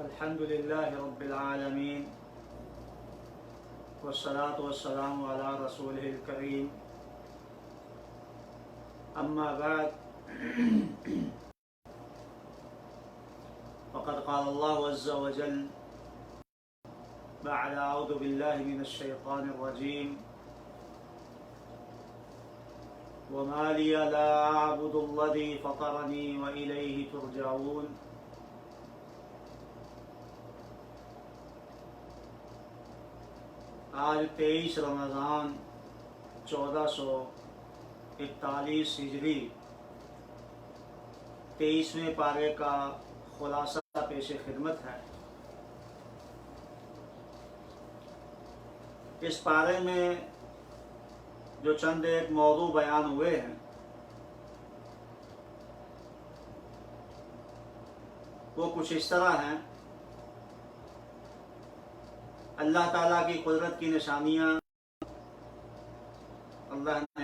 الحمد للہ رب العالمین والصلاة والسلام علی رسولہ الکریم اما بعد فقد قال اللہ عز وجل بعد اعوذ باللہ من الشیطان الرجیم وما لي لا أعبد الذي فطرني وإليه ترجعون آج 23 رمضان 1441 ہجری 23ویں پارے کا خلاصہ پیش خدمت ہے۔ اس پارے میں جو چند ایک موضوع بیان ہوئے ہیں وہ کچھ اس طرح ہیں۔ اللہ تعالیٰ کی قدرت کی نشانیاں، اللہ نے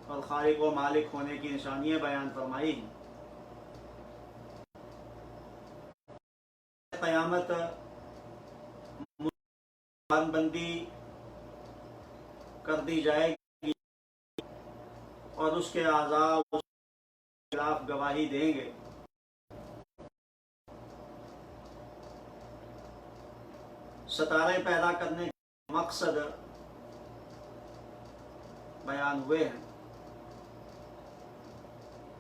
اور خالق و مالک ہونے کی نشانیاں بیان فرمائی ہیں۔ قیامت بندی کر دی جائے گی اور اس کے اعضاء اس کے خلاف گواہی دیں گے۔ ستارے پیدا کرنے کے مقصد بیان ہوئے ہیں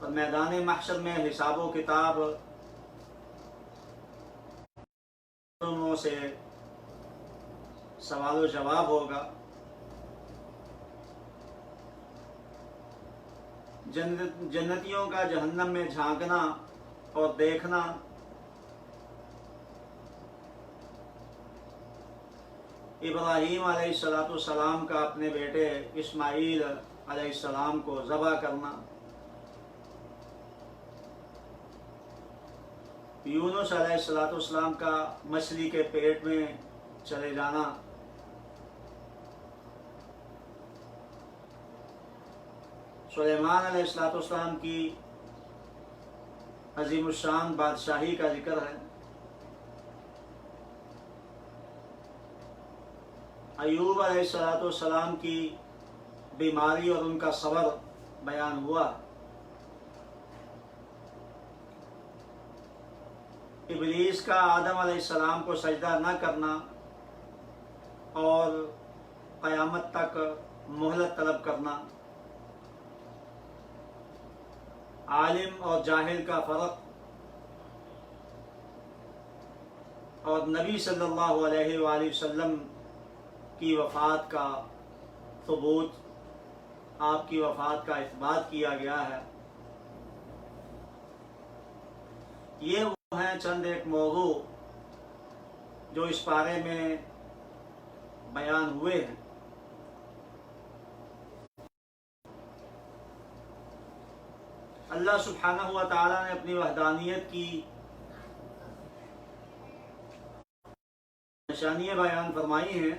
اور میدان محشر میں حساب و کتاب سے سوال و جواب ہوگا۔ جنتیوں کا جہنم میں جھانکنا اور دیکھنا، ابراہیم علیہ السلام کا اپنے بیٹے اسماعیل علیہ السلام کو ذبح کرنا، یونس علیہ السلام کا مچھلی کے پیٹ میں چلے جانا، سلیمان علیہ السلام کی عظیم الشان بادشاہی کا ذکر ہے۔ ایوب علیہ السلام کی بیماری اور ان کا صبر بیان ہوا۔ ابلیس کا آدم علیہ السلام کو سجدہ نہ کرنا اور قیامت تک مہلت طلب کرنا، عالم اور جاہل کا فرق، اور نبی صلی اللہ علیہ وآلہ وسلم کی وفات کا ثبوت، آپ کی وفات کا اثبات کیا گیا ہے۔ یہ وہ ہیں چند ایک موضوع جو اس بارے میں بیان ہوئے ہیں۔ اللہ سبحانہ و تعالیٰ نے اپنی وحدانیت کی نشانیاں بیان فرمائی ہیں۔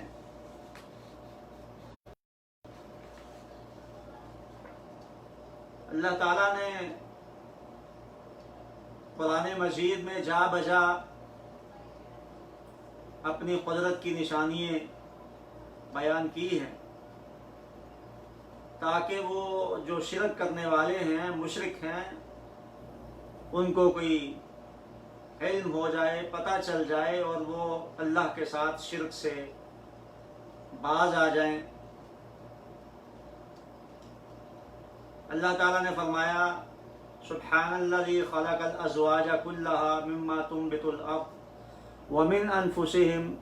اللہ تعالیٰ نے قرآن مجید میں جا بجا اپنی قدرت کی نشانیاں بیان کی ہیں تاکہ وہ جو شرک کرنے والے ہیں، مشرک ہیں، ان کو کوئی علم ہو جائے، پتہ چل جائے اور وہ اللہ کے ساتھ شرک سے باز آ جائیں۔ اللہ تعالیٰ نے فرمایا سبحان الذی خلق الازواج کلها مما تنبت الارض ومن انفسهم،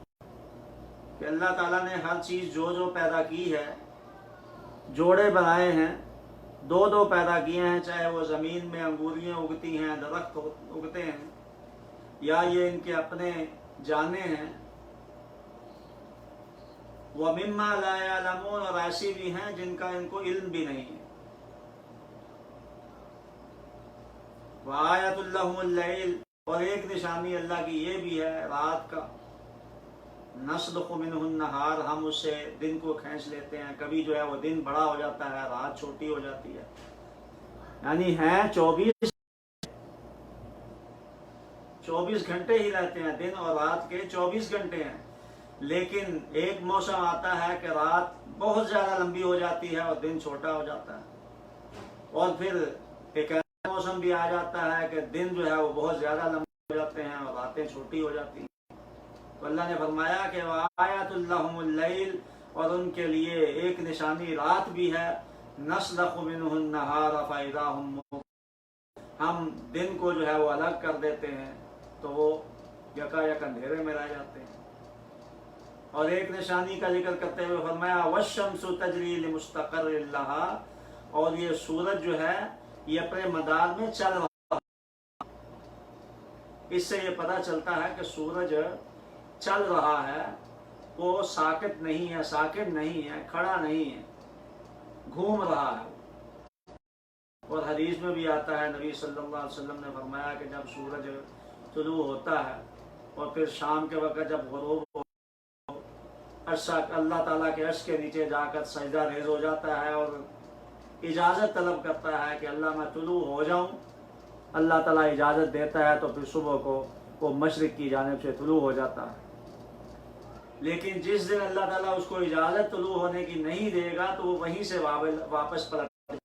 کہ اللہ تعالیٰ نے ہر چیز جو پیدا کی ہے، جوڑے بنائے ہیں، دو پیدا کیے ہیں، چاہے وہ زمین میں انگوریاں اگتی ہیں، درخت اگتے ہیں، یا یہ ان کے اپنے جانے ہیں۔ وَمِمَّا لَا يَعْلَمُونَ، اور ایسی بھی ہیں جن کا ان کو علم بھی نہیں ہے۔ وَآیَةٌ لَهُمُ اللَّيْلُ، اور ایک نشانی اللہ کی یہ بھی ہے رات کا، نسلخ منہ النہار، ہم اس سے دن کو کھینچ لیتے ہیں، کبھی جو ہے وہ دن بڑا ہو جاتا ہے، رات چھوٹی ہو جاتی ہے، یعنی ہیں 24 24 گھنٹے ہی رہتے ہیں، دن اور رات کے 24 گھنٹے ہیں، لیکن ایک موسم آتا ہے کہ رات بہت زیادہ لمبی ہو جاتی ہے اور دن چھوٹا ہو جاتا ہے، اور پھر ایک ایسا موسم بھی آ جاتا ہے کہ دن جو ہے وہ بہت زیادہ لمبے ہو جاتے ہیں اور راتیں چھوٹی ہو جاتی ہیں۔ تو اللہ نے فرمایا کہ وآیات لہم اللیل، اور ان کے لیے ایک نشانی رات بھی ہے، نسلخ منہ النہار فاذا ہم مبصرون، ہم دن کو جو ہے وہ الگ کر دیتے ہیں تو وہ یکا یک اندھیرے میں رہ جاتے ہیں۔ اور ایک نشانی کا ذکر کرتے ہوئے فرمایا والشمس تجری لمستقر لہا، اور یہ سورج جو ہے یہ اپنے مدار میں چل رہا ہے۔ اس سے یہ پتہ چلتا ہے کہ سورج چل رہا ہے، وہ ساکت نہیں ہے، کھڑا نہیں ہے، گھوم رہا ہے۔ اور حدیث میں بھی آتا ہے، نبی صلی اللہ علیہ وسلم نے فرمایا کہ جب سورج طلوع ہوتا ہے اور پھر شام کے وقت جب غروب ہو، اللہ تعالیٰ کے عرش کے نیچے جا کر سجدہ ریز ہو جاتا ہے اور اجازت طلب کرتا ہے کہ اللہ میں طلوع ہو جاؤں، اللہ تعالیٰ اجازت دیتا ہے تو پھر صبح کو وہ مشرق کی جانب سے طلوع ہو جاتا ہے۔ لیکن جس دن اللہ تعالیٰ اس کو اجازت طلوع ہونے کی نہیں دے گا تو وہ وہیں سے واپس پلٹ،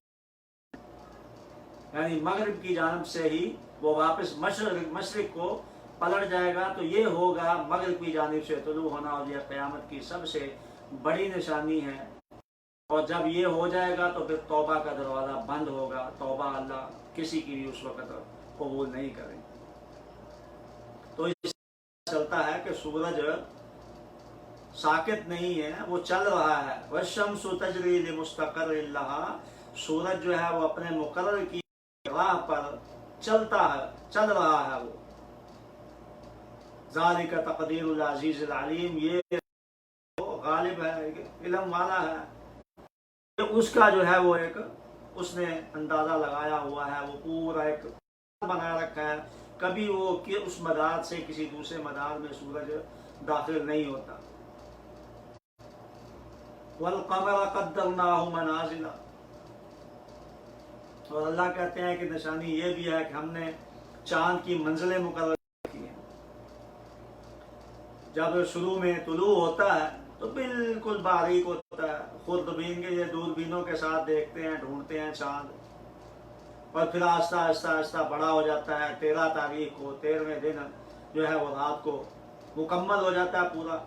یعنی مغرب کی جانب سے ہی وہ واپس مشرق کو پلٹ جائے گا۔ تو یہ ہوگا مغرب کی جانب سے طلوع ہونا، اور یہ قیامت کی سب سے بڑی نشانی ہے۔ اور جب یہ ہو جائے گا تو پھر توبہ کا دروازہ بند ہوگا، توبہ اللہ کسی کی بھی اس وقت قبول نہیں کرے۔ تو اس سے چلتا ہے کہ سورج ساکت نہیں ہے، وہ چل رہا ہے۔ والشمس تجری لمستقر لہا، سورج جو ہے وہ اپنے مقرر کی راہ پر چل رہا ہے۔ وہ ذالک تقدیر العزیز العلیم، یہ غالب ہے، علم والا ہے، اس کا جو ہے وہ ایک اس نے اندازہ لگایا ہوا ہے، وہ پورا ایک بنا رکھا ہے، کبھی وہ اس مدار سے کسی دوسرے مدار میں سورج داخل نہیں ہوتا۔ والقمر قدرناہ منازل، اور اللہ کہتے ہیں کہ نشانی یہ بھی ہے کہ ہم نے چاند کی منزلیں مقرر کی ہیں۔ جب شروع میں طلوع ہوتا ہے تو بالکل باریک ہوتا ہے، خوردبین کے یہ دوربینوں کے ساتھ دیکھتے ہیں، ڈھونڈتے ہیں چاند، اور پھر آہستہ آہستہ بڑا ہو جاتا ہے۔ 13 تاریخ کو 13ویں دن جو ہے وہ رات کو مکمل ہو جاتا ہے پورا،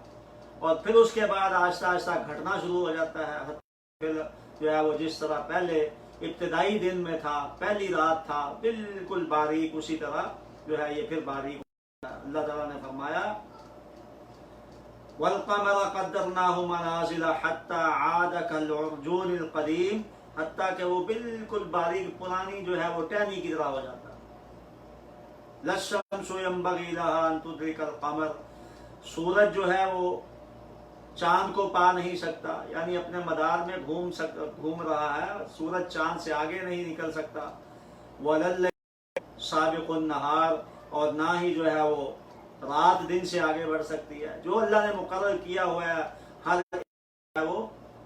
اور پھر اس کے بعد آہستہ آہستہ گھٹنا شروع ہو جاتا ہے۔ پھر جو ہے وہ جس طرح پہلے ابتدائی دن میں تھا، پہلی رات تھا بالکل باریک، اسی طرح جو ہے یہ پھر باریک ہوتا ہے۔ اللہ تعالیٰ نے فرمایا والقمر قدرناہ منازل حتی عاد کالعرجون القدیم، حتیٰ کہ وہ بالکل باریک پرانی جو ہے وہ ٹہنی کی طرح ہو جاتا ہے۔ للشمس ينبغي لها ان تدرك القمر، سورج جو ہے وہ چاند کو پا نہیں سکتا، یعنی اپنے مدار میں گھوم رہا ہے، سورج چاند سے آگے نہیں نکل سکتا۔ وَلَلَّيْلُ سَابِقُ النَّهَارِ، اور نہ ہی جو ہے وہ رات دن سے آگے بڑھ سکتی ہے۔ جو اللہ نے مقرر کیا ہوا ہے ہر وہ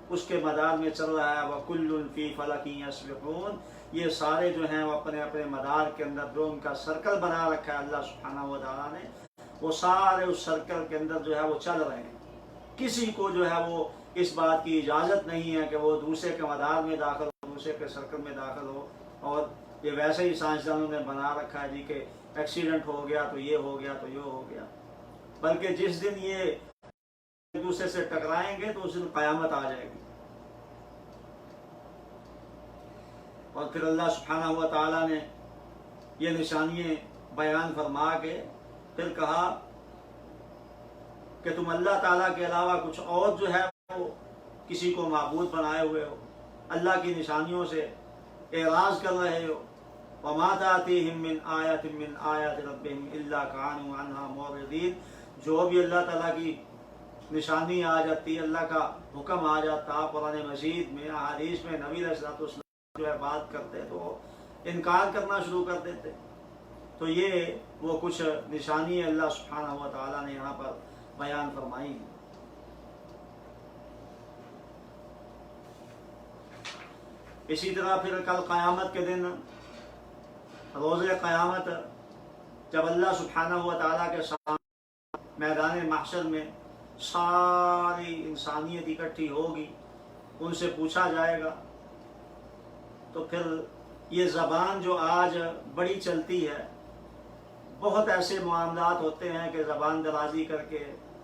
اس کے مدار میں چل رہا ہے۔ وَكُلٌّ فِي فَلَكٍ يَسْبِحُونَ، یہ سارے جو ہیں وہ اپنے اپنے مدار کے اندر جو ان کا سرکل بنا رکھا ہے اللہ سبحانہ و تعالیٰ نے، وہ سارے اس سرکل کے اندر جو ہے وہ چل رہے ہیں۔ کسی کو جو ہے وہ اس بات کی اجازت نہیں ہے کہ وہ دوسرے کے مدار میں داخل ہو، دوسرے کے سرکل میں داخل ہو۔ اور یہ ویسے ہی سائنسدانوں نے بنا رکھا ہے جی کہ ایکسیڈنٹ ہو گیا تو یہ ہو گیا تو یہ ہو گیا، بلکہ جس دن یہ ایک دوسرے سے ٹکرائیں گے تو اس دن قیامت آ جائے گی۔ اور پھر اللہ سبحانہ و تعالیٰ نے یہ نشانیاں بیان فرما کے پھر کہا کہ تم اللہ تعالیٰ کے علاوہ کچھ اور جو ہے وہ کسی کو معبود بنائے ہوئے ہو، اللہ کی نشانیوں سے اعراض کر رہے ہو۔ وَمَا تَأْتِيهِم مِّنْ آيَةٍ مِّنْ آيَاتِ رَبِّهِمْ إِلَّا كَانُوا عَنْهَا مُعْرِضِينَ، جو بھی اللہ تعالیٰ کی نشانی آ جاتی، اللہ کا حکم آ جاتا قرآن مجید میں، احادیث میں، نبی علیہ الصلوۃ والسلام جو ہے بات کرتے تو انکار کرنا شروع کر دیتے۔ تو یہ وہ کچھ نشانی اللہ سبحانہ و تعالیٰ نے یہاں پر بیان فرمائی ہے۔ اسی طرح پھر کل قیامت کے دن، روز قیامت، جب اللہ سبحانہ و تعالیٰ کے سامنے میدان محشر میں ساری انسانیت اکٹھی ہوگی، ان سے پوچھا جائے گا، تو پھر یہ زبان جو آج بڑی چلتی ہے، بہت ایسے معاملات ہوتے ہیں کہ زبان درازی کر کے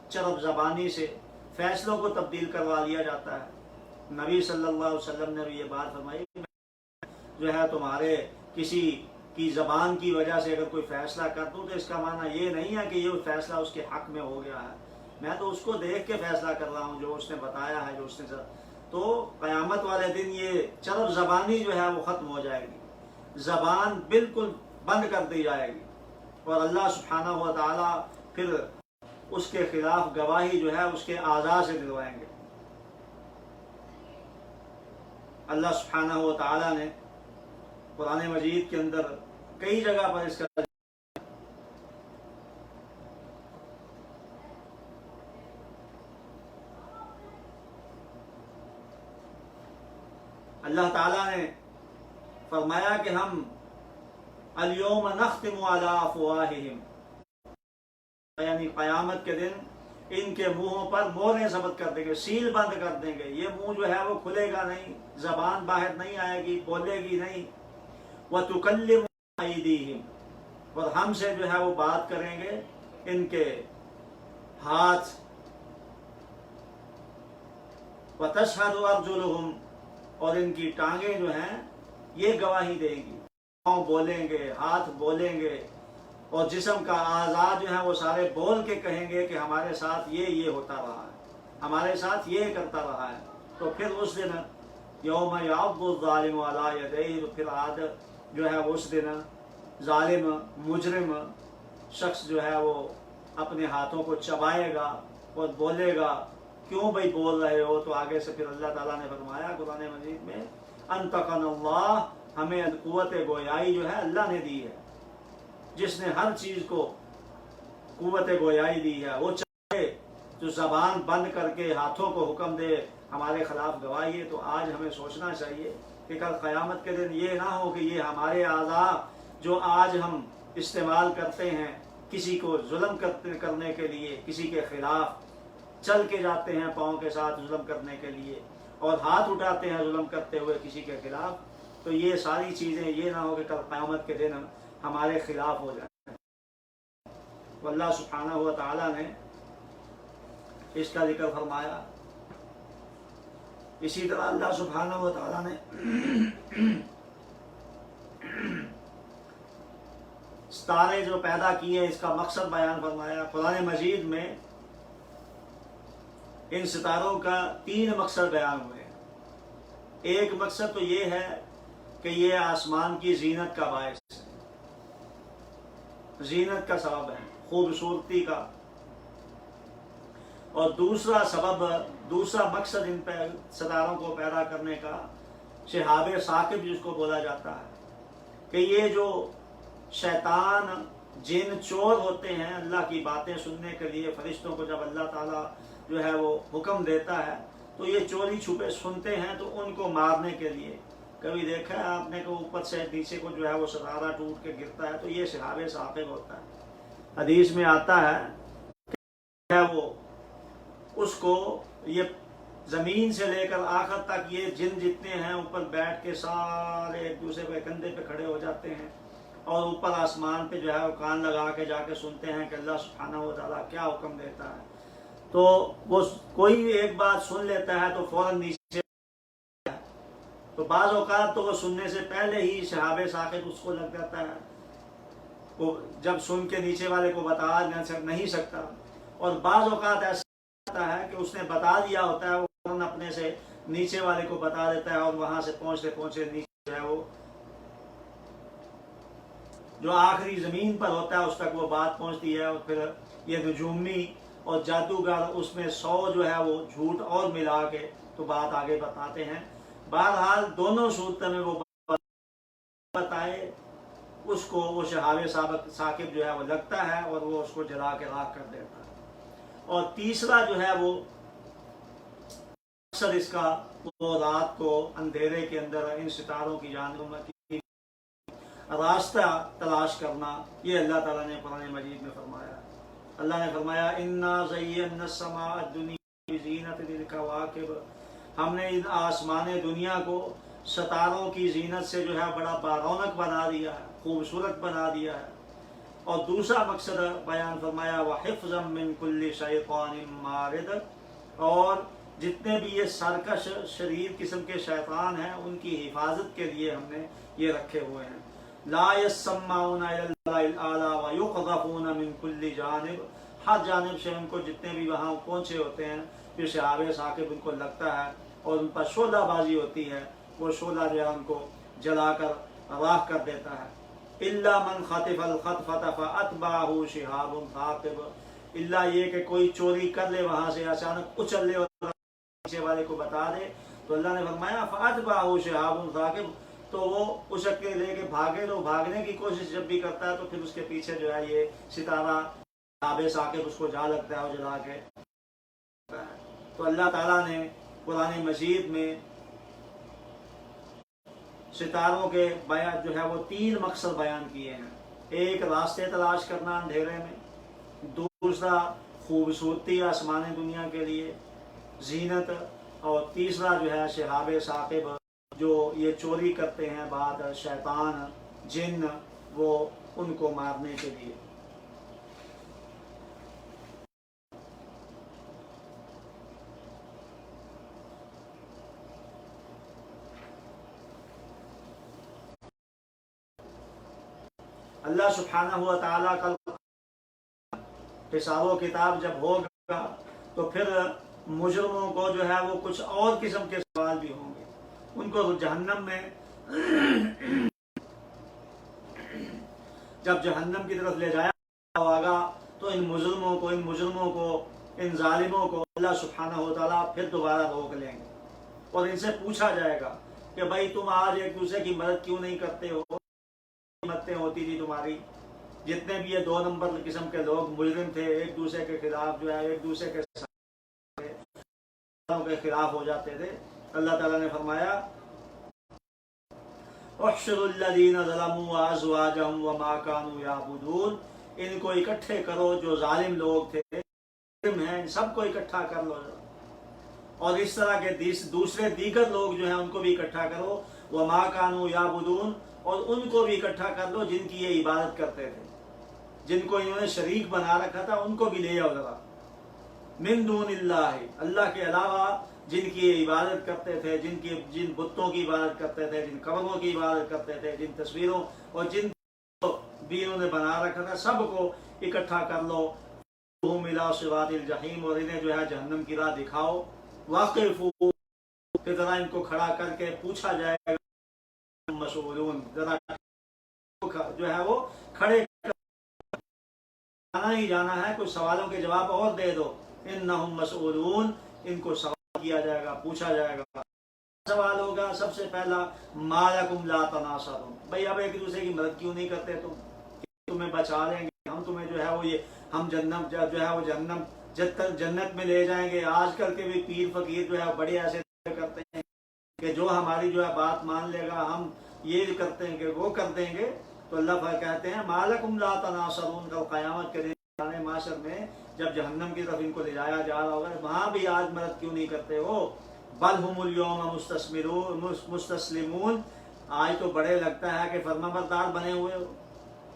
چرب زبانی سے فیصلوں کو تبدیل کروا لیا جاتا ہے۔ نبی صلی اللہ علیہ وسلم نے بھی یہ بات فرمائی، جو ہے تمہارے کسی کی زبان کی وجہ سے اگر کوئی فیصلہ کر دوں تو اس کا معنی یہ نہیں ہے کہ یہ فیصلہ اس کے حق میں ہو گیا ہے، میں تو اس کو دیکھ کے فیصلہ کر رہا ہوں جو اس نے بتایا ہے، جو اس نے تو قیامت والے دن یہ چرب زبانی جو ہے وہ ختم ہو جائے گی، زبان بالکل بند کر دی جائے گی، اور اللہ سبحانہ و تعالیٰ پھر اس کے خلاف گواہی جو ہے اس کے اعضاء سے دلوائیں گے۔ اللہ سبحانہ و تعالیٰ نے قرآن مجید کے اندر کئی جگہ پر اس کا اللہ تعالیٰ نے فرمایا کہ ہم الیوم نختم علی افواہہم، یعنی قیامت کے دن ان کے منہوں پر مہریں ثبت کر دیں گے، سیل بند کر دیں گے، یہ منہ جو ہے وہ کھلے گا نہیں، زبان باہر نہیں آئے گی، بولے گی نہیں۔ وَتُكَلِّمُ أَيْدِيهِمْ، اور ہم سے جو ہے وہ بات کریں گے ان کے ہاتھ، وَتَشْهَدُ أَرْجُلُهُمْ، اور ان کی ٹانگیں جو ہیں یہ گواہی دیں گی، پاؤں بولیں گے، ہاتھ بولیں گے، اور جسم کا اعضاء جو ہیں وہ سارے بول کے کہیں گے کہ ہمارے ساتھ یہ ہوتا رہا ہے، ہمارے ساتھ یہ کرتا رہا ہے۔ تو پھر اس دن یوم یعض الظالم علی یدیہ، تو پھر آج جو ہے اس دن ظالم مجرم شخص جو ہے وہ اپنے ہاتھوں کو چبائے گا اور بولے گا کیوں بھائی بول رہے ہو؟ تو آگے سے پھر اللہ تعالیٰ نے فرمایا قرآن مجید میں، انطقنا اللہ، ہمیں قوت گویائی جو ہے اللہ نے دی ہے، جس نے ہر چیز کو قوت گویائی دی ہے، وہ چاہے جو زبان بند کر کے ہاتھوں کو حکم دے ہمارے خلاف گواہی ہے۔ تو آج ہمیں سوچنا چاہیے کہ کل قیامت کے دن یہ نہ ہو کہ یہ ہمارے اعضاء جو آج ہم استعمال کرتے ہیں کسی کو ظلم کرنے کے لیے، کسی کے خلاف چل کے جاتے ہیں پاؤں کے ساتھ ظلم کرنے کے لیے، اور ہاتھ اٹھاتے ہیں ظلم کرتے ہوئے کسی کے خلاف، تو یہ ساری چیزیں یہ نہ ہو کہ کل قیامت کے دن ہمارے خلاف ہو جائیں۔ تو اللہ سبحانہ و تعالیٰ نے اس کا ذکر فرمایا۔ اسی طرح اللہ سبحانہ و تعالیٰ نے ستارے جو پیدا کیے اس کا مقصد بیان فرمایا۔ قرآن مجید میں ان ستاروں کا 3 مقصد بیان ہوئے ہیں۔ ایک مقصد تو یہ ہے کہ یہ آسمان کی زینت کا باعث ہے، زینت کا سبب ہے، خوبصورتی کا۔ اور دوسرا مقصد ان ستاروں کو پیدا کرنے کا شہاب ثاقب جس کو بولا جاتا ہے، کہ یہ جو شیطان جن چور ہوتے ہیں اللہ کی باتیں سننے کے لیے، فرشتوں کو جب اللہ تعالیٰ جو ہے وہ حکم دیتا ہے تو یہ چوری چھپے سنتے ہیں، تو ان کو مارنے کے لیے کبھی دیکھا ہے آپ نے کہ اوپر سے نیچے کو جو ہے وہ ستارہ ٹوٹ کے گرتا ہے، تو یہ شہاب ثاقب ہوتا ہے۔ حدیث میں آتا ہے کہ وہ اس کو یہ زمین سے لے کر آخر تک یہ جن جتنے ہیں اوپر بیٹھ کے سارے ایک دوسرے کے کندھے پہ کھڑے ہو جاتے ہیں، اور اوپر آسمان پہ جو ہے وہ کان لگا کے جا کے سنتے ہیں کہ اللہ سبحانہ و تعالیٰ کیا حکم دیتا ہے۔ تو وہ کوئی ایک بات سن لیتا ہے تو فوراً نیچے، تو بعض اوقات تو وہ سننے سے پہلے ہی شہاب ثاقب اس کو لگ جاتا ہے، وہ جب سن کے نیچے والے کو بتا نہیں سکتا، اور بعض اوقات ایسا ہوتا ہے کہ اس نے بتا دیا ہوتا ہے، وہ فوراً اپنے سے نیچے والے کو بتا دیتا ہے، اور وہاں سے پہنچتے نیچے جو ہے وہ جو آخری زمین پر ہوتا ہے اس تک وہ بات پہنچتی ہے، اور پھر یہ نجومی اور جادوگر اس میں 100 جو ہے وہ جھوٹ اور ملا کے تو بات آگے بتاتے ہیں۔ بہرحال دونوں صورتوں میں وہ بتائے اس کو وہ شہاب ثاقب جو ہے وہ لگتا ہے، اور وہ اس کو جلا کے راکھ کر دیتا ہے۔ اور تیسرا جو ہے وہ اکثر اس کا وہ رات کو اندھیرے کے اندر ان ستاروں کی جانب راستہ تلاش کرنا، یہ اللہ تعالیٰ نے قرآن مجید میں فرمایا۔ اللہ نے فرمایا انا زینا السماء الدنیا بزینت للکواکب، ہم نے ان آسمان دنیا کو ستاروں کی زینت سے جو ہے بڑا بارونق بنا دیا ہے، خوبصورت بنا دیا ہے۔ اور دوسرا مقصد بیان فرمایا وحفظا من کل شیطان مارد، اور جتنے بھی یہ سرکش شریر قسم کے شیطان ہیں ان کی حفاظت کے لیے ہم نے یہ رکھے ہوئے ہیں۔ لا يسمعون الى الملأ الاعلى ويقذفون من كل جانب، ہر جانب سے ان کو جتنے بھی وہاں پہنچے ہوتے ہیں پھر شہاب ثاقب ان کو لگتا ہے اور ان پر شعلہ بازی ہوتی ہے، وہ شعلہ جو ہے ان کو جلا کر راہ کر دیتا ہے۔ الا من خطف الخطفة فاتبعه شهاب ثاقب، الا یہ کہ کوئی چوری کر لے وہاں سے، اچانک اچل لے اور پیچھے والے کو بتا دے، تو اللہ نے فرمایا فاتبعه شهاب ثاقب، تو وہ اچک کے لے کے بھاگے، تو بھاگنے کی کوشش جب بھی کرتا ہے تو پھر اس کے پیچھے جو ہے یہ ستارہ شہاب ثاقب اس کو جا لگتا ہے اور جلا کے۔ تو اللہ تعالیٰ نے قرآن مجید میں ستاروں کے بیان جو ہے وہ 3 مقصد بیان کیے ہیں۔ ایک راستے تلاش کرنا اندھیرے میں، دوسرا خوبصورتی آسمان دنیا کے لیے زینت، اور تیسرا جو ہے شہاب ثاقب جو یہ چوری کرتے ہیں بعد شیطان جن، وہ ان کو مارنے کے لیے۔ اللہ سبحانہ و تعالیٰ کا حساب و کتاب جب ہوگا تو پھر مجرموں کو جو ہے وہ کچھ اور قسم کے سوال بھی ہوں گے، ان کو جہنم میں جب جہنم کی طرف لے جایا ہوگا تو ان مجرموں کو ان ظالموں کو اللہ سبحانہ و تعالیٰ پھر دوبارہ روک لیں گے اور ان سے پوچھا جائے گا کہ بھائی تم آج ایک دوسرے کی مدد کیوں نہیں کرتے ہو؟ مددیں ہوتی تھی تمہاری، جتنے بھی یہ 2 نمبر قسم کے لوگ مجرم تھے ایک دوسرے کے خلاف جو ہے ایک دوسرے کے خلاف ہو جاتے تھے۔ اللہ تعالیٰ نے فرمایا احشر الذین ظلموا وازواجهم وما كانوا يعبدون، ان کو اکٹھے کرو جو ظالم لوگ تھے، ہیں سب کو اکٹھا کر لو، اور اس طرح کے دوسرے دیگر لوگ جو ہیں ان کو بھی اکٹھا کرو، وما كانوا يعبدون، اور ان کو بھی اکٹھا کر لو جن کی یہ عبادت کرتے تھے، جن کو انہوں نے شریک بنا رکھا تھا ان کو بھی لے آؤ ذرا، من دون اللہ، اللہ کے علاوہ جن کی یہ عبادت کرتے تھے، جن بتوں کی عبادت کرتے تھے، جن قبروں کی عبادت کرتے تھے، جن تصویروں اور جن بھی انہوں نے بنا رکھا تھا، سب کو اکٹھا کر لو، ہم الی صراط الجحیم، اور انہیں جو ہے جہنم کی راہ دکھاؤ، واقفوا، پھر ذرا ان کو کھڑا کر کے پوچھا جائے گا، مسئولون، ذرا جو ہے وہ کھڑے جانا ہی جانا ہے، کچھ سوالوں کے جواب اور دے دو، انہم مسئولون، ان کو سوال کیا جائے گا، پوچھا جائے گا۔ سوال ہوگا سب سے پہلا ما لکم لا تناصرون، بھئی اب ایک دوسرے کی مدد کیوں نہیں کرتے تم، تمہیں بچا لیں گے ہم، تمہیں جو ہے وہ یہ ہم جنت جو ہے وہ جنت میں لے جائیں گے۔ آج کل کے بھی پیر فقیر جو ہے بڑے ایسے کرتے ہیں کہ جو ہماری جو ہے بات مان لے گا ہم یہ کرتے ہیں کہ وہ کر دیں گے۔ تو اللہ تعالیٰ کہتے ہیں ما لکم لا تناصرون، کا قیامت کے دن معاشر میں جب جہنم کی طرف ان کو لے جایا جا رہا ہوگا، وہاں بھی آج مدد کیوں نہیں کرتے ہو؟ بل ہم الیوم مستسلمون، آج تو بڑے لگتا ہے کہ فرمانبردار بنے ہوئے ہو،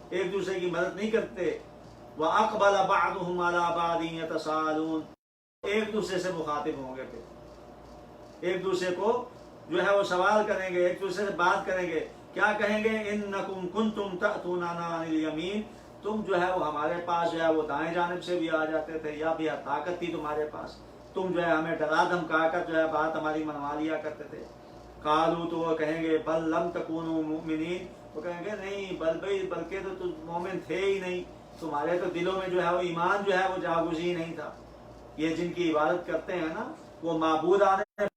ایک دوسرے کی مدد نہیں کرتے۔ وَأَقْبَلَ بَعْضُهُمْ عَلَى بَعْضٍ يَتَسَاءَلُونَ، ایک دوسرے سے مخاطب ہوں گے، پھر ایک دوسرے کو جو ہے وہ سوال کریں گے، ایک دوسرے سے بات کریں گے، کیا کہیں گے؟ اِنَّكُمْ كُنْتُمْ تَأْتُونَنَا عَنِ الْيَمِينِ، تم جو ہے وہ ہمارے پاس جو ہے وہ دائیں جانب سے بھی آ جاتے تھے، یا بھی طاقت تھی تمہارے پاس، تم جو ہے ہمیں ڈرا دھمکا کر جو ہے بات ہماری منوا لیا کرتے تھے۔ قالوا، تو وہ کہیں گے بل لم تکونوا مؤمنین، وہ کہیں گے نہیں بلکہ تو تم مومن تھے ہی نہیں، تمہارے تو دلوں میں جو ہے وہ ایمان جو ہے وہ جاگزی نہیں تھا۔ یہ جن کی عبادت کرتے ہیں نا وہ معبود آنے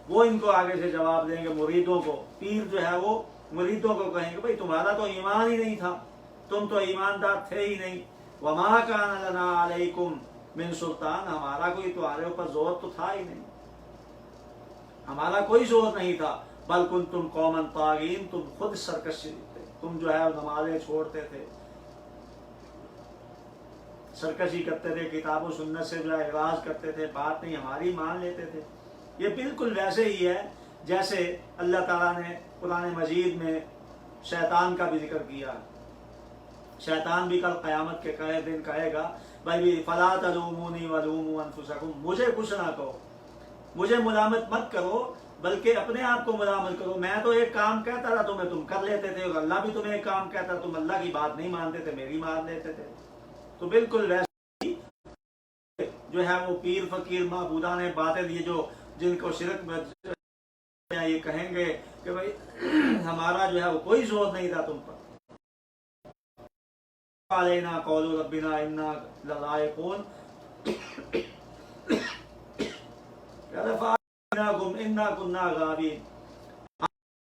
وہ ان کو آگے سے جواب دیں گے، مریدوں کو، پیر جو ہے وہ مریدوں کو کہیں گے بھئی تمہارا تو ایمان ہی نہیں تھا، تم تو ایماندار تھے ہی نہیں۔ وما کان لنا علیکم من سلطان، ہمارا کوئی تمہارے اوپر زور تو تھا ہی نہیں، ہمارا کوئی زور نہیں تھا، بل کنتم قوما طاغین، تم خود سرکش تھے، تم جو ہے نمازیں چھوڑتے تھے، سرکشی کرتے تھے، کتاب و سنت سے جو ہے اعراض کرتے تھے، بات نہیں ہماری مان لیتے تھے۔ یہ بالکل ویسے ہی ہے جیسے اللہ تعالیٰ نے قرآن مجید میں شیطان کا بھی ذکر کیا۔ شیطان بھی کل قیامت کے دن کہے گا بھائی فلا تلومونی ولوموا انفسکم، مجھے کچھ نہ کہو، مجھے ملامت مت کرو بلکہ اپنے آپ کو ملامت کرو، میں تو ایک کام کہتا تھا تمہیں تم کر لیتے تھے، اور اللہ بھی تمہیں ایک کام کہتا، تم اللہ کی بات نہیں مانتے تھے، میری مان لیتے تھے۔ تو بالکل ویسے جو ہے وہ پیر فقیر معبودان باطل، یہ جو جن کو شرک میں یہ کہیں گے کہ بھائی ہمارا جو ہے وہ کوئی زور نہیں تھا تم پر، علینا قول ربنا انا لذائقون انا كنا غابین،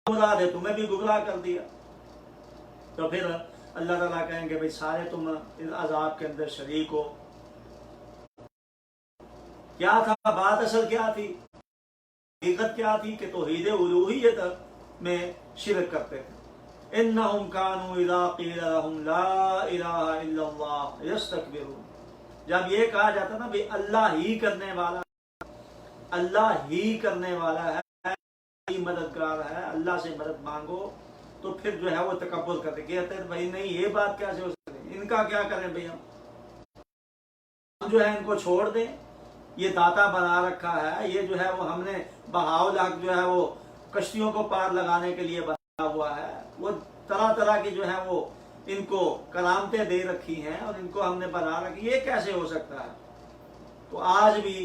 گمراہ تھے تمہیں بھی گمراہ کر دیا۔ تو پھر اللہ تعالیٰ کہیں گے بھائی سارے تم اس عذاب کے اندر شریک ہو۔ کیا تھا بات، اصل کیا تھی، حقیقت کیا تھی کہ توحید الوہیت میں شرک کرتے تھے۔ انہم کانوا اذا قیل لهم لا الہ الا اللہ یستکبرون، جب یہ کہا جاتا نا بھی اللہ ہی کرنے والا، اللہ ہی کرنے والا ہے، مددگار ہے، اللہ سے مدد مانگو، تو پھر جو ہے وہ تکبر کرتے، کہتے ہیں بھائی نہیں یہ بات کیسے ہو سکتی، ان کا کیا کریں بھائی، ہم جو ہے ان کو چھوڑ دیں، یہ داتا بنا رکھا ہے، یہ جو ہے وہ ہم نے بہاؤ الحق جو ہے وہ کشتیوں کو پار لگانے کے لیے بنا ہوا ہے، وہ طرح طرح کی جو ہے وہ ان کو کرامتیں دے رکھی ہیں اور ان کو ہم نے بنا رکھی، یہ کیسے ہو سکتا ہے۔ تو آج بھی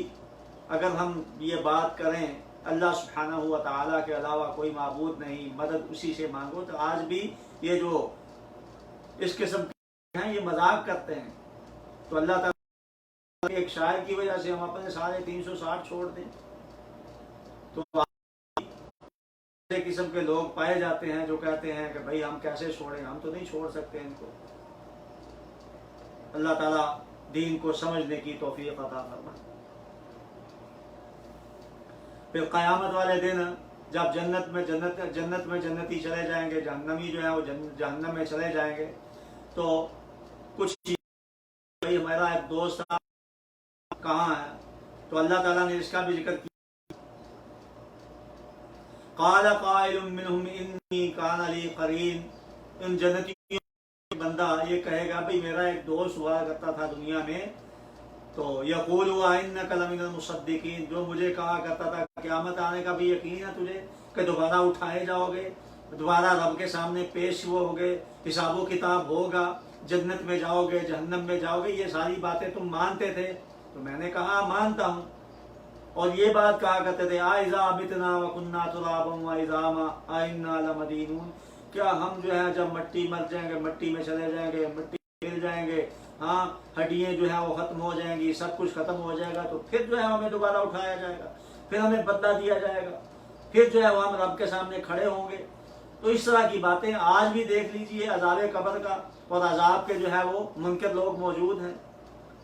اگر ہم یہ بات کریں اللہ سبحانہ و تعالیٰ کے علاوہ کوئی معبود نہیں، مدد اسی سے مانگو، تو آج بھی یہ جو اس قسم کے ہیں یہ مذاق کرتے ہیں۔ تو اللہ تعالیٰ کے ایک شاعر کی وجہ سے ہم اپنے سارے 360 چھوڑ دیں، تو قسم کے لوگ پائے جاتے ہیں جو کہتے ہیں کہ بھائی ہم کیسے چھوڑیں، ہم تو نہیں چھوڑ سکتے ان کو۔ اللہ تعالیٰ دین کو سمجھنے کی توفیق عطا فرمائے۔ پھر قیامت والے دن جب جنت میں جنتی چلے جائیں گے، جہنمی جو ہے وہ جہنم میں چلے جائیں گے، تو کچھ بھائی ہمارا ایک دوست کہاں ہے، تو اللہ تعالیٰ نے اس کا بھی ذکر کیا۔ قال قائل منهم انی کان لی قرین، ان جنتیوں بندہ یہ کہے گا بھئی میرا ایک دوست ہوا کرتا تھا دنیا میں، تو یقول انک لمن المصدقین، جو مجھے کہا کرتا تھا قیامت آنے کا بھی یقین ہے تجھے کہ دوبارہ اٹھائے جاؤ گے، دوبارہ رب کے سامنے پیش ہوگے، حساب و کتاب ہوگا، جنت میں جاؤ گے، جہنم میں جاؤ گے، یہ ساری باتیں تم مانتے تھے؟ تو میں نے کہا مانتا ہوں۔ اور یہ بات کہا کرتے تھے اذا متنا وکنا ترابا وعظاما ائنا لمدینون، کیا ہم جو ہے جب مٹی مر جائیں گے، مٹی میں چلے جائیں گے، مٹی مل جائیں گے، ہاں ہڈیاں جو ہے وہ ختم ہو جائیں گی، سب کچھ ختم ہو جائے گا، تو پھر جو ہے ہمیں دوبارہ اٹھایا جائے گا، پھر ہمیں بدلہ دیا جائے گا، پھر جو ہے وہ ہم رب کے سامنے کھڑے ہوں گے۔ تو اس طرح کی باتیں آج بھی دیکھ لیجئے، عذاب قبر کا اور عذاب کے جو ہے وہ منکر لوگ موجود ہیں،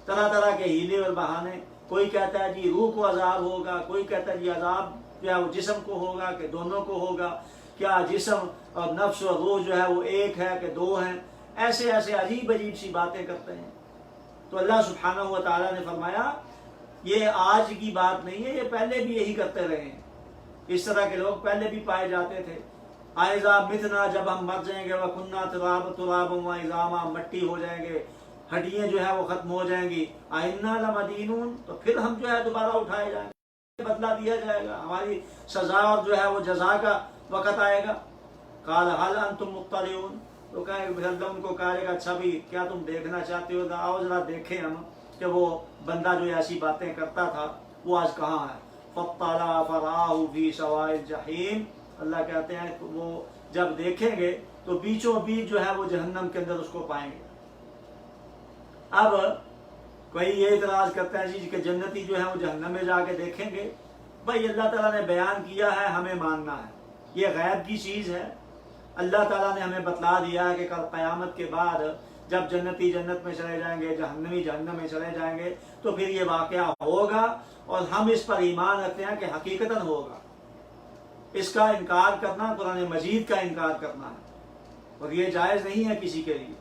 طرح طرح کے ہیلے اور بہانے، کوئی کہتا ہے جی روح کو عذاب ہوگا، کوئی کہتا ہے جی عذاب جو ہے وہ جسم کو ہوگا کہ دونوں کو ہوگا، کیا جسم اور نفس اور روح جو ہے وہ ایک ہے کہ دو ہیں، ایسے ایسے عجیب عجیب سی باتیں کرتے ہیں۔ تو اللہ سبحانہ و تعالیٰ نے فرمایا یہ آج کی بات نہیں ہے، یہ پہلے بھی یہی کرتے رہے ہیں، اس طرح کے لوگ پہلے بھی پائے جاتے تھے۔ اذا متنا، جب ہم مر جائیں گے، وکنا ترابا وعظاما، مٹی ہو جائیں گے، ہڈیاں جو ہے وہ ختم ہو جائیں گی، ائنا لمدینون، تو پھر ہم جو ہے دوبارہ اٹھائے جائیں گے، بدلہ دیا جائے گا، ہماری سزا اور جو ہے وہ جزا کا وقت آئے گا۔ قال هل انتم مطلعون، تو کہے اللہ ان کو کہے گا اچھا بھی کیا تم دیکھنا چاہتے ہو، آؤ ذرا دیکھیں ہم کہ وہ بندہ جو ایسی باتیں کرتا تھا وہ آج کہاں ہے۔ فاطلع فرآہ فی سواء الجحیم، اللہ کہتے ہیں وہ جب دیکھیں گے تو بیچوں بیچ جو ہے وہ جہنم کے اندر اس کو پائیں گے۔ اب کوئی یہ اعتراض کرتا ہے جی کہ جنتی جو ہے وہ جہنم میں جا کے دیکھیں گے، بھائی اللہ تعالیٰ نے بیان کیا ہے، ہمیں ماننا ہے، یہ غیب کی چیز ہے، اللہ تعالیٰ نے ہمیں بتلا دیا ہے کہ کل قیامت کے بعد جب جنتی جنت میں چلے جائیں گے، جہنمی جہنم میں چلے جائیں گے، تو پھر یہ واقعہ ہوگا اور ہم اس پر ایمان رکھتے ہیں کہ حقیقتاً ہوگا۔ اس کا انکار کرنا قرآن مجید کا انکار کرنا ہے۔ اور یہ جائز نہیں ہے کسی کے لیے.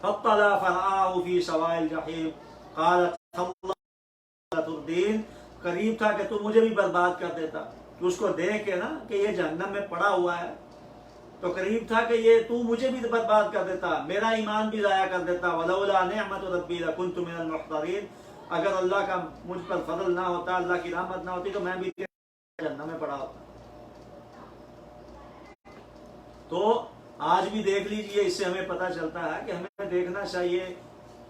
فاطلع فرآہ فی سواء الجحیم قال تردین. قریب تھا کہ تو مجھے بھی برباد کر دیتا، کہ اس کو دیکھ کے نا کہ یہ جہنم میں پڑا ہوا ہے، تو قریب تھا کہ یہ تو مجھے بھی برباد کر دیتا، میرا ایمان بھی ضائع کر دیتا. ولولا نعمت ربی لکنت من المحضرین. اگر اللہ کا مجھ پر فضل نہ ہوتا، اللہ کی رحمت نہ ہوتی، تو میں بھی جہنم میں پڑا ہوتا. تو آج بھی دیکھ لیجئے، اس سے ہمیں پتہ چلتا ہے کہ ہمیں دیکھنا چاہیے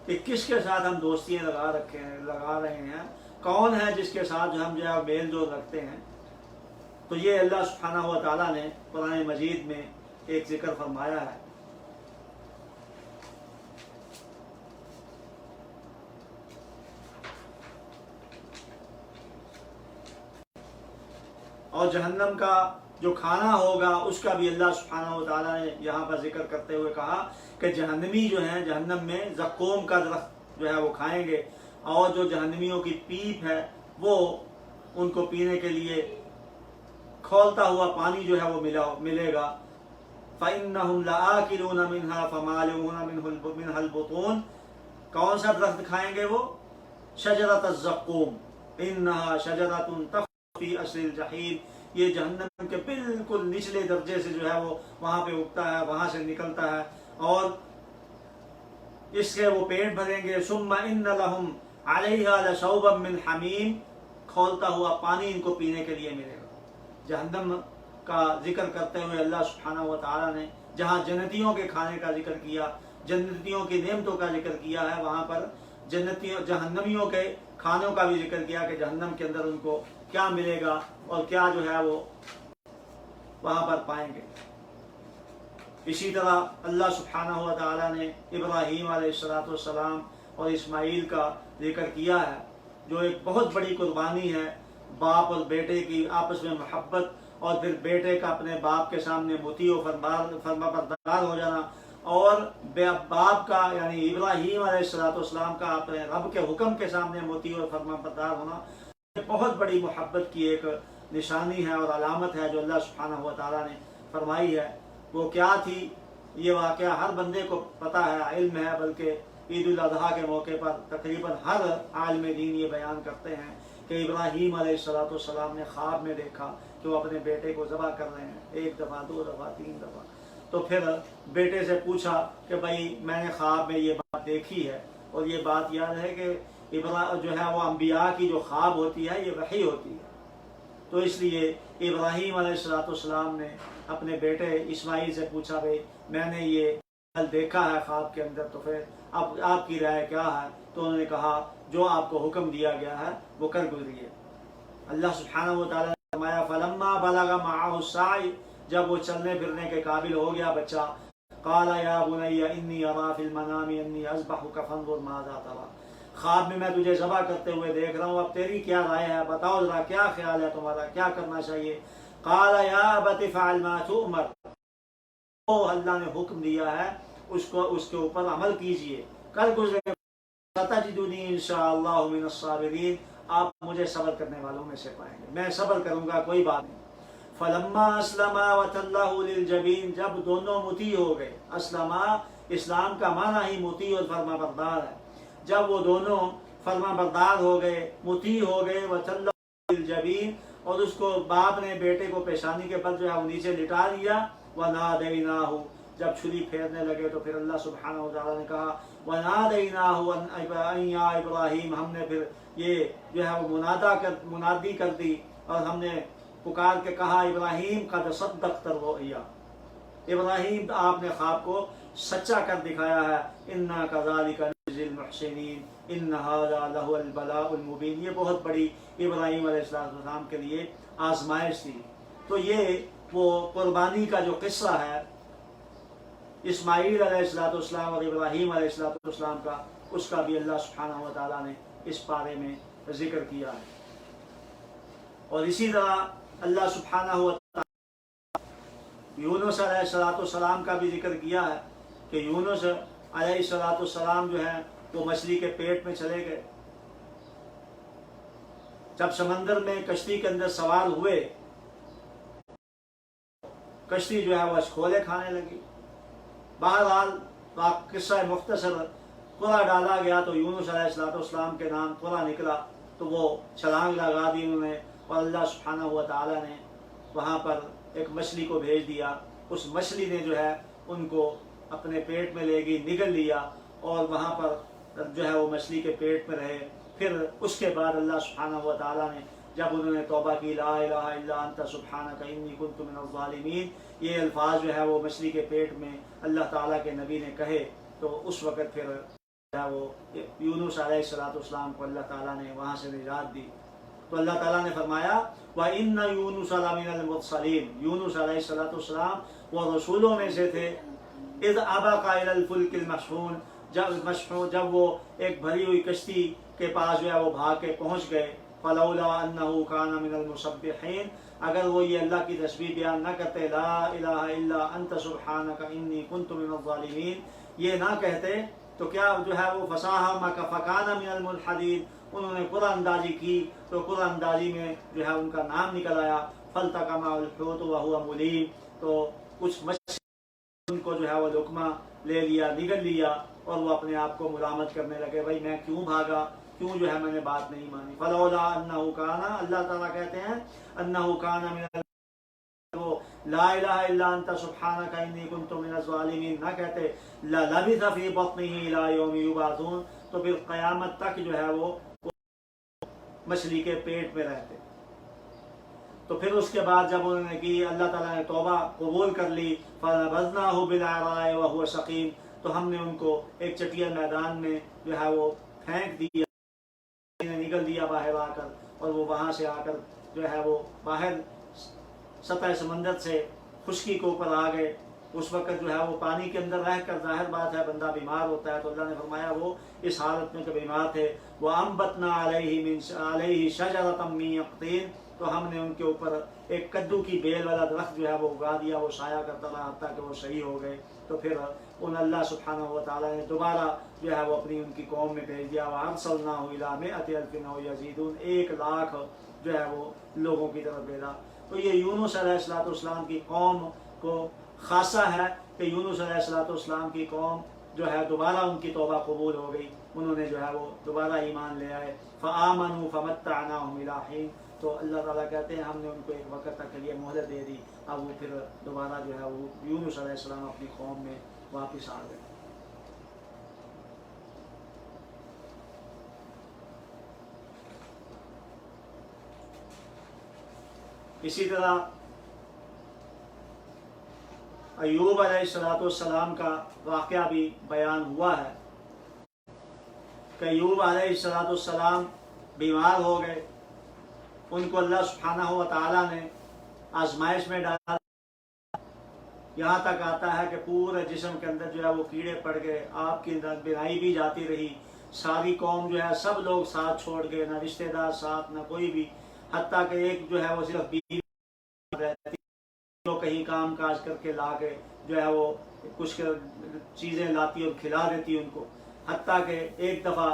کہ کس کے ساتھ ہم دوستیاں لگا رہے ہیں، کون ہے جس کے ساتھ جو ہم جو ہے میل جول رکھتے ہیں. تو یہ اللہ سبحانہ و تعالیٰ نے قرآن مجید میں ایک ذکر فرمایا ہے. اور جہنم کا جو کھانا ہوگا اس کا بھی اللہ سبحانہ و تعالیٰ نے یہاں پر ذکر کرتے ہوئے کہا کہ جہنمی جو ہیں جہنم میں زقوم کا درخت جو ہے وہ کھائیں گے، اور جو جہنمیوں کی پیپ ہے وہ ان کو پینے کے لیے کھولتا ہوا پانی جو ہے وہ ملے گا. فَإِنَّهُمْ لَآكِلُونَ مِنْهَا فَمَالِئُونَ مِنْهَا الْبُطُونَ. کون سا درخت کھائیں گے وہ؟ شجرۃ الزقوم انها شجرۃ تخرج فی اصل الجحیم. یہ جہنم کے بالکل نچلے درجے سے جو ہے وہ وہاں پہ اگتا ہے، وہاں سے نکلتا ہے، اور اس سے وہ پیٹ بھریں گے. ثم ان لهم علیہا لشوبا من حمیم. کھولتا ہوا پانی ان کو پینے کے لیے ملے گا. جہنم کا ذکر کرتے ہوئے اللہ سبحانہ و تعالیٰ نے جہاں جنتیوں کے کھانے کا ذکر کیا، جنتیوں کی نعمتوں کا ذکر کیا ہے، وہاں پر جہنمیوں کے کھانوں کا بھی ذکر کیا کہ جہنم کے اندر ان کو کیا ملے گا اور کیا جو ہے وہ وہاں پر پائیں گے. اسی طرح اللہ سبحانہ و تعالیٰ نے ابراہیم علیہ السلام اور اسماعیل کا ذکر کیا ہے، جو ایک بہت بڑی قربانی ہے. باپ اور بیٹے کی آپس میں محبت، اور پھر بیٹے کا اپنے باپ کے سامنے مطیع و فرما بردار ہو جانا، اور باپ کا یعنی ابراہیم علیہ السلام کا اپنے رب کے حکم کے سامنے مطیع و فرما بردار ہونا، بہت بڑی محبت کی ایک نشانی ہے اور علامت ہے جو اللہ سبحانہ و تعالیٰ نے فرمائی ہے. وہ کیا تھی؟ یہ واقعہ ہر بندے کو پتہ ہے، علم ہے، بلکہ عید الاضحیٰ کے موقع پر تقریباً ہر عالم دین یہ بیان کرتے ہیں کہ ابراہیم علیہ السلام نے خواب میں دیکھا کہ وہ اپنے بیٹے کو ذبح کر رہے ہیں، 1 دفعہ 2 دفعہ 3 دفعہ. تو پھر بیٹے سے پوچھا کہ بھائی میں نے خواب میں یہ بات دیکھی ہے، اور یہ بات یاد ہے کہ جو ہے وہ انبیاء کی جو خواب ہوتی ہے یہ وحی ہوتی ہے. تو اس لیے ابراہیم علیہ السلام نے اپنے بیٹے اسماعیل سے پوچھا بھائی میں نے یہ حل دیکھا ہے خواب کے اندر، تو پھر اب آپ کی رائے کیا ہے؟ تو انہوں نے کہا جو آپ کو حکم دیا گیا ہے وہ کر گزریے. اللہ سبحانہ و تعالیٰ نے فرمایا فلما بلغ معه السعی. جب وہ چلنے پھرنے کے قابل ہو گیا بچہ، قال یا بنی انی ارا فی المنام انی اذبحک فانظر ماذا ترى. خواب میں تجھے ذبح کرتے ہوئے دیکھ رہا ہوں، اب تیری کیا رائے ہے؟ بتاؤ ذرا کیا خیال ہے تمہارا، کیا کرنا چاہیے؟ قال یا ابت فعل ما تؤمر. اللہ نے حکم دیا ہے اس کے اوپر عمل کیجئے، کر گزرے. ستجدنی انشاءاللہ من الصابرین. آپ مجھے صبر کرنے والوں میں سے پائیں گے، میں صبر کروں گا، کوئی بات نہیں. فلما اسلما وتلہ للجبین. جب دونوں مطیع ہو گئے، اسلما اسلام کا معنی ہی مطیع اور فرما بردار ہے. جب وہ دونوں فرما بردار ہو گئے، مطیع ہو گئے، وتلہ للجبین، اور اس کو باپ نے بیٹے کو پیشانی کے بل جو ہے وہ نیچے لٹا دیا. ونادیناہ. جب چھری پھیرنے لگے تو پھر اللہ سبحانہ و تعالیٰ نے کہا وَنَادَيْنَاهُ أَن يَا إِبْرَاهِيمُ. ہم نے پھر یہ جو ہے وہ منادی کر دی، اور ہم نے پکار کے کہا ابراہیم قد صدقت الرؤیا. ابراہیم آپ نے خواب کو سچا کر دکھایا ہے. اِنَّا كَذَلِكَ نَجْزِي الْمُحْسِنِينَ إِنَّ هَذَا لَهُوَ الْبَلَاءُ الْمُبِينُ. یہ بہت بڑی ابراہیم علیہ السلام کے لیے آزمائش تھی. تو یہ وہ قربانی کا جو قصہ ہے اسماعیل علیہ السلام اور ابراہیم علیہ السلام کا، اس کا بھی اللہ سبحانہ و تعالیٰ نے اس پارے میں ذکر کیا ہے. اور اسی طرح اللہ سبحانہ و تعالیٰ یونس علیہ السلام کا بھی ذکر کیا ہے کہ یونس علیہ السلام جو ہے وہ مچھلی کے پیٹ میں چلے گئے. جب سمندر میں کشتی کے اندر سوار ہوئے کشتی جو ہے وہ اشکولے کھانے لگی۔ بہرحال قصہ مختصر، قرا ڈالا گیا تو یونس علیہ السلام کے نام قرا نکلا، تو وہ چھلانگ لگا دی انہوں نے، اور اللہ سبحانہ و تعالیٰ نے وہاں پر ایک مچھلی کو بھیج دیا۔ اس مچھلی نے جو ہے ان کو اپنے پیٹ میں لے گئی، نگل لیا، اور وہاں پر جو ہے وہ مچھلی کے پیٹ میں رہے۔ پھر اس کے بعد اللہ سبحانہ و تعالیٰ نے جب انہوں نے توبہ کی، لا الہ الا انت سبحانک انی کنت من الظالمین، یہ الفاظ جو ہے وہ مچھلی کے پیٹ میں اللہ تعالیٰ کے نبی نے کہے، تو اس وقت پھر جو ہے وہ یونس علیہ السلام کو اللہ تعالیٰ نے وہاں سے نجات دی۔ تو اللہ تعالیٰ نے فرمایا وَإِنَّ يُونُسَ لَمِنَ الْمُرْسَلِينَ، یونس علیہ السلام وہ رسولوں میں سے تھے۔ اِذْ أَبَقَ إِلَى الْفُلْكِ الْمَشْحُونِ، جب وہ ایک بھری ہوئی کشتی کے پاس جو ہے وہ بھاگ کے پہنچ گئے، فَلَوْلَا أَنَّهُ كَانَ مِنَ الْمُسَبِّحِينَ، اگر وہ یہ اللہ کی تسبیح بیان نہ کرتے، لا الہ الا انت سبحانک انی کنت من الظالمین، یہ نہ کہتے تو کیا جو ہے وہ فکان من الملحدین، انہوں نے قرآن اندازی کی تو قرآن اندازی میں جو ہے ان کا نام نکل آیا، فالتقمہ الحوت وہو ملیم، تو کچھ مچھلی ان کو جو ہے وہ لقمہ لے لیا، نگل لیا، اور وہ اپنے آپ کو ملامت کرنے لگے، بھائی میں کیوں بھاگا، کیوں جو ہے میں نے بات نہیں مانی۔ فلولا انہ کان، اللہ تعالیٰ کہتے ہیں انہ کان من، وہ لا الہ الا انت سبحانک انی کنت من الظالمین نہ کہتے، للبث فی بطنہ الی یوم یبعثون، تو پھر قیامت تک جو ہے وہ مچھلی کے پیٹ میں رہتے۔ تو پھر اس کے بعد جب انہوں نے کی، اللہ تعالیٰ نے توبہ قبول کر لی، فنبذناہ بالعراء وہو سقیم، تو ہم نے ان کو ایک چٹیا میدان میں جو ہے وہ پھینک دیا، نگل دیا باہر آ کر، اور وہ وہاں سے آ کر جو ہے وہ باہر سطح سمندر سے خشکی کے اوپر آ گئے۔ اس وقت جو ہے وہ پانی کے اندر رہ کر ظاہر بات ہے بندہ بیمار ہوتا ہے، تو اللہ نے فرمایا وہ اس حالت میں کہ بیمار تھے، وَأَنبَتْنَا عَلَيْهِ شَجَرَةً مِّن يَقْطِينٍ، تو ہم نے ان کے اوپر ایک کدو کی بیل والا درخت جو ہے وہ اگا دیا، وہ سایہ کرتا رہا حتیٰ کہ وہ صحیح ہو گئے۔ تو پھر ان اللہ سبحانہ و تعالیٰ نے دوبارہ جو ہے وہ اپنی ان کی قوم میں بھیج دیا، وَأَرْسَلْنَاهُ إِلَىٰ مِائَةِ أَلْفٍ أَوْ يَزِيدُونَ، 1,00,000 جو ہے وہ لوگوں کی طرف بھیجا۔ تو یہ یونس علیہ السلام کی قوم کو خاصہ ہے کہ یونس علیہ السلام کی قوم جو ہے دوبارہ ان کی توبہ قبول ہو گئی، انہوں نے جو ہے وہ دوبارہ ایمان لے آئے، فآمنوا فمتعناهم إلى حین، تو اللہ تعالیٰ کہتے ہیں ہم نے ان کو ایک وقت تک کے لیے مہلت دے دی، اب وہ پھر دوبارہ جو ہے وہ یونس علیہ السلام اپنی قوم میں واپس آ گئے۔ اسی طرح ایوب علیہ السلام کا واقعہ بھی بیان ہوا ہے کہ ایوب علیہ السلام بیمار ہو گئے، ان کو اللہ سبحانہ و تعالیٰ نے آزمائش میں ڈالا، یہاں تک آتا ہے کہ پورے جسم کے اندر جو ہے وہ کیڑے پڑ گئے، آپ کی بینائی بھی جاتی رہی، ساری قوم جو ہے سب لوگ ساتھ چھوڑ گئے، نہ رشتہ دار ساتھ نہ کوئی بھی، حتیٰ کہ ایک جو ہے وہ صرف بیوی رہتی جو کہیں کام کاج کر کے لا کے جو ہے وہ کچھ چیزیں لاتی اور کھلا دیتی ان کو، حتیٰ کہ ایک دفعہ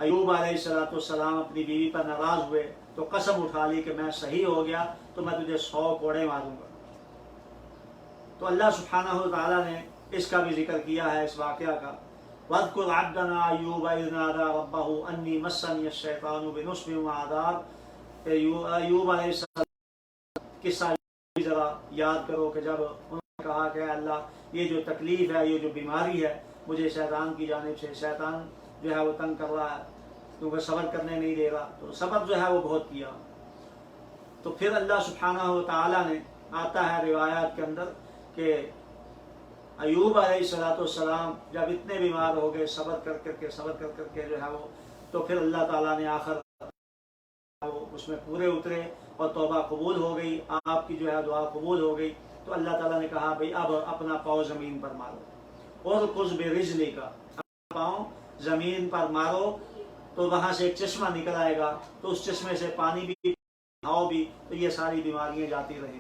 ایوب علیہ السلام اپنی بیوی پر ناراض ہوئے تو قسم اٹھا لی کہ میں صحیح ہو گیا تو میں تجھے 100 کوڑے ماروں گا۔ تو اللہ سبحانہ و تعالیٰ نے اس کا بھی ذکر کیا ہے اس واقعہ کا، وَاذْكُرْ عَبْدَنَا أَيُّوبَ إِذْ نَادَىٰ رَبَّهُ أَنِّي مَسَّنِيَ الشَّيْطَانُ بِنُصْبٍ وَعَذَابٍ، ایوب علیہ السلام قصہ ذرا یاد کرو کہ جب انہوں نے کہا کہ اللہ یہ جو تکلیف ہے، یہ جو بیماری ہے مجھے شیطان کی جانب سے، شیطان جو ہے وہ تنگ کر رہا ہے کیونکہ صبر کرنے نہیں دے رہا، تو صبر جو ہے وہ بہت کیا۔ تو پھر اللہ سبحانہ و تعالیٰ نے، آتا ہے روایات کے اندر کہ ایوب علیہ السلام جب اتنے بیمار ہو گئے، صبر کر کے جو ہے وہ، تو پھر اللہ تعالیٰ نے آخر اس میں پورے اترے اور توبہ قبول ہو گئی، آپ کی جو ہے دعا قبول ہو گئی۔ تو اللہ تعالیٰ نے کہا بھئی اب اپنا پاؤں زمین پر مارو، اور خذ برجلک، پاؤں زمین پر مارو، تو وہاں سے ایک چشمہ نکل آئے گا، تو اس چشمے سے پانی بھی ہاؤ بھی، تو یہ ساری بیماریاں جاتی رہیں گی۔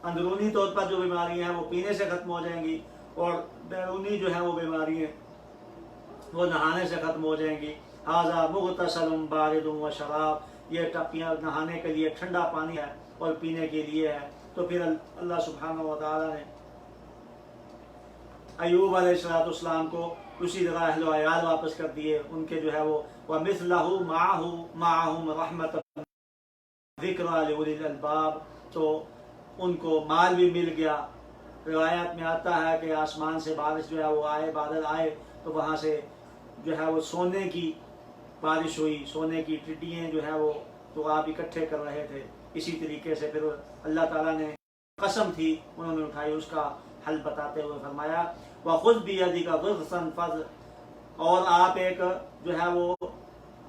اندرونی طور پر جو بیماریاں ہیں وہ پینے سے ختم ہو جائیں گی، اور بیرونی جو ہیں وہ بیماریاں وہ نہانے سے ختم ہو جائیں گی۔ ھذا مغتسل بارد و شراب، یہ ٹپیاں نہانے کے لیے ٹھنڈا پانی ہے اور پینے کے لیے ہے، تو پھر اللہ سبحانہ و تعالیٰ نے ایوب علیہ السلام کو اسی طرح اہل و عیال واپس کر دیے، ان کے جو ہے وہ وَمِثْلَهُ مَعَهُمْ رَحْمَةً ذِكْرَى لِأُولِي الْأَلْبَابِ، تو ان کو مال بھی مل گیا۔ روایت میں آتا ہے کہ آسمان سے بارش جو ہے وہ آئے، بادل آئے تو وہاں سے جو ہے وہ سونے کی بارش ہوئی، سونے کی ٹڈیاں جو ہے وہ تو آپ اکٹھے کر رہے تھے۔ اسی طریقے سے پھر اللہ تعالیٰ نے قسم تھی انہوں نے اٹھائی، اس کا حل بتاتے ہوئے فرمایا وَخُذْ بِيَدِكَ ضِغْثًا فَضْ، اور آپ ایک جو ہے وہ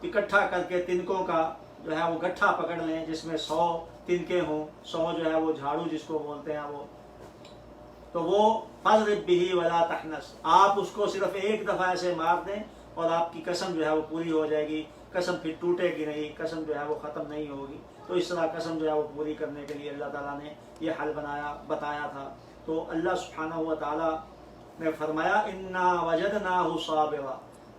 اکٹھا کر کے تنکوں کا جو ہے وہ گٹھا پکڑ لیں جس میں 100 تنکے ہوں، 100 جو ہے وہ جھاڑو جس کو بولتے ہیں وہ، تو وہ فَاضْرِبْ بِهِ وَلَا تَحْنَثْ، آپ اس کو صرف ایک دفعہ ایسے مار دیں اور آپ کی قسم جو ہے وہ پوری ہو جائے گی، قسم پھر ٹوٹے گی نہیں، قسم جو ہے وہ ختم نہیں ہوگی۔ تو اس طرح قسم جو ہے وہ پوری کرنے کے لیے اللہ تعالیٰ نے یہ حل بتایا تھا۔ تو اللہ سبحانہ و تعالیٰ نے فرمایا اِنَّا وَجَدْنَاهُ صَابِرًا،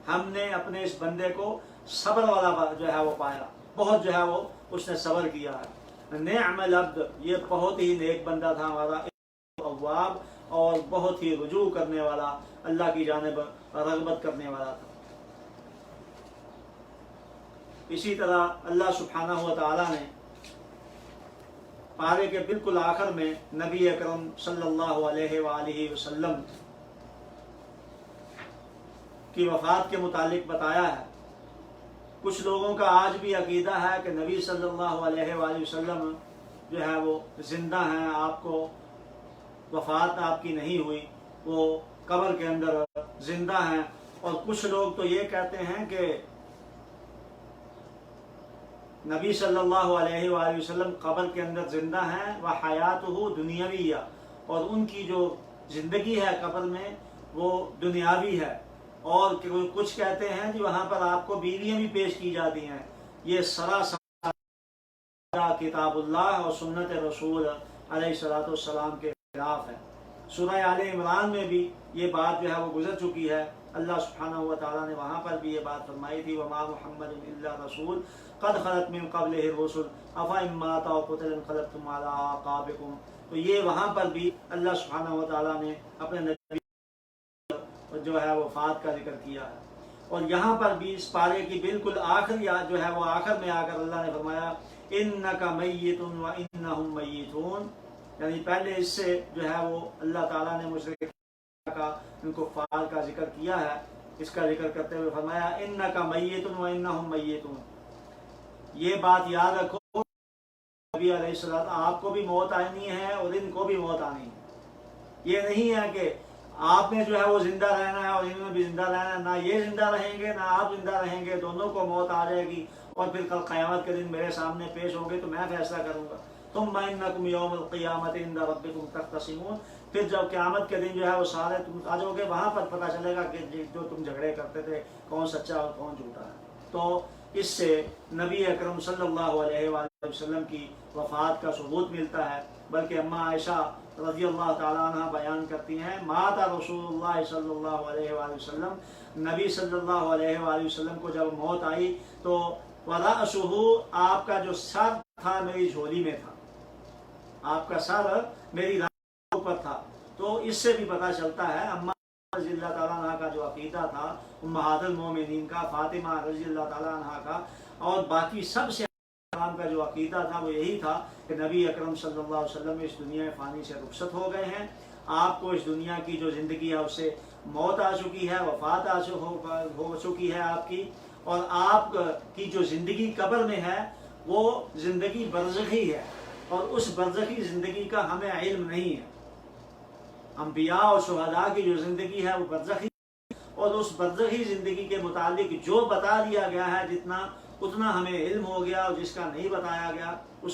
ہم نے اپنے اس بندے کو صبر والا جو ہے وہ پایا، بہت جو ہے وہ اس نے صبر کیا ہے۔ نعم العبد، یہ بہت ہی نیک بندہ تھا ہمارا، اواب اور بہت ہی رجوع کرنے والا، اللہ کی جانب رغبت کرنے والا تھا۔ اسی طرح اللہ سبحانہ و تعالیٰ نے پارے کے بالکل آخر میں نبی اکرم صلی اللہ علیہ وآلہ وسلم کی وفات کے متعلق بتایا ہے۔ کچھ لوگوں کا آج بھی عقیدہ ہے کہ نبی صلی اللہ علیہ وآلہ وسلم جو ہے وہ زندہ ہیں، آپ کو وفات آپ کی نہیں ہوئی، وہ قبر کے اندر زندہ ہیں۔ اور کچھ لوگ تو یہ کہتے ہیں کہ نبی صلی اللہ علیہ وآلہ وسلم قبر کے اندر زندہ ہیں وحیاتہ دنیاویہ، اور ان کی جو زندگی ہے قبر میں وہ دنیاوی ہے۔ اور کچھ کہتے ہیں کہ وہاں پر آپ کو بیویاں بھی پیش کی جاتی ہیں۔ یہ سراسر کتاب اللہ اور سنت رسول علیہ السلام کے خلاف ہے۔ سورہ آل عمران میں بھی یہ بات جو ہے وہ گزر چکی ہے، اللہ سبحانہ و تعالیٰ نے وہاں پر بھی یہ بات فرمائی تھی وَمَا مُحَمَّدٌ إِلَّا رَسُولٌ قَدْ خَلَتْ مِن قَبْلِهِ الرُّسُلُ أَفَإِن مَّاتَ أَوْ قُتِلَ انقلبتم عَلَىٰ أَعْقَابِكُمْ، تو یہ وہاں پر بھی اللہ سبحانہ و تعالیٰ نے اپنے نبی جو ہے وفات کا ذکر کیا ہے۔ اور یہاں پر بھی اس پارے کی بالکل آخر جو ہے وہ آخر میں آ کر اللہ نے فرمایا إِنَّكَ مَيِّتٌ وَإِنَّهُم مَيِّتُونَ، یعنی پہلے اس سے جو ہے وہ اللہ تعالیٰ نے مشرکین کا ان کو فعال کا ذکر کیا ہے، اس کا ذکر کرتے ہوئے فرمایا إِنَّكَ مَيِّتٌ وَإِنَّهُم مَيِّتُونَ، یہ بات یاد رکھو نبی علیہ السلام، آپ کو بھی موت آنی ہے اور ان کو بھی موت آنی ہے۔ یہ نہیں ہے کہ آپ نے جو ہے وہ زندہ رہنا ہے اور انہوں نے بھی زندہ رہنا ہے، نہ یہ زندہ رہیں گے نہ آپ زندہ رہیں گے، دونوں کو موت آ جائے گی اور پھر کل قیامت کے دن میرے سامنے پیش ہوں گے تو میں فیصلہ کروں گا۔ ثم انکم یوم القیامت عند ربکم تختصمون، پھر جب قیامت کے دن جو ہے وہ سارے تم آ جاؤ گے، وہاں پر پتہ چلے گا کہ جو تم جھگڑے کرتے تھے کون سچا اور کون جھوٹا ہے۔ تو اس سے نبی اکرم صلی اللہ علیہ وآلہ وسلم کی وفات کا ثبوت ملتا ہے۔ بلکہ اماں عائشہ رضی اللہ تعالیٰ عنہ بیان کرتی ہیں مات رسول اللہ صلی اللہ علیہ وآلہ وسلم، نبی صلی اللہ علیہ وآلہ وسلم کو جب موت آئی تو وَرَأْسُهُ، آپ کا جو سر تھا میری جھولی میں تھا، آپ کا سر میری رات پر تھا۔ تو اس سے بھی پتہ چلتا ہے اماں رضی اللہ تعالیٰ عنہ کا جو عقیدہ تھا، امہات المومنین کا، فاطمہ رضی اللہ تعالیٰ عنہ کا اور باقی سب سے کا جو عقیدہ تھا وہ یہی تھا کہ نبی اکرم صلی اللہ علیہ وسلم اس دنیا فانی سے رخصت ہو گئے ہیں، آپ کو اس دنیا کی جو زندگی ہے اس سے موت آ چکی ہے، وفات ہو چکی ہے آپ کی، اور آپ کی جو زندگی قبر میں ہے وہ زندگی برزخی ہے، اور اس برزخی زندگی کا ہمیں علم نہیں ہے۔ انبیاء اور شہداء کی جو زندگی ہے وہ برزخی، اور اس برزخی زندگی کے متعلق جو بتا دیا گیا ہے جتنا اتنا ہمیں علم ہو گیا، اور جس کا نہیں بتایا گیا اس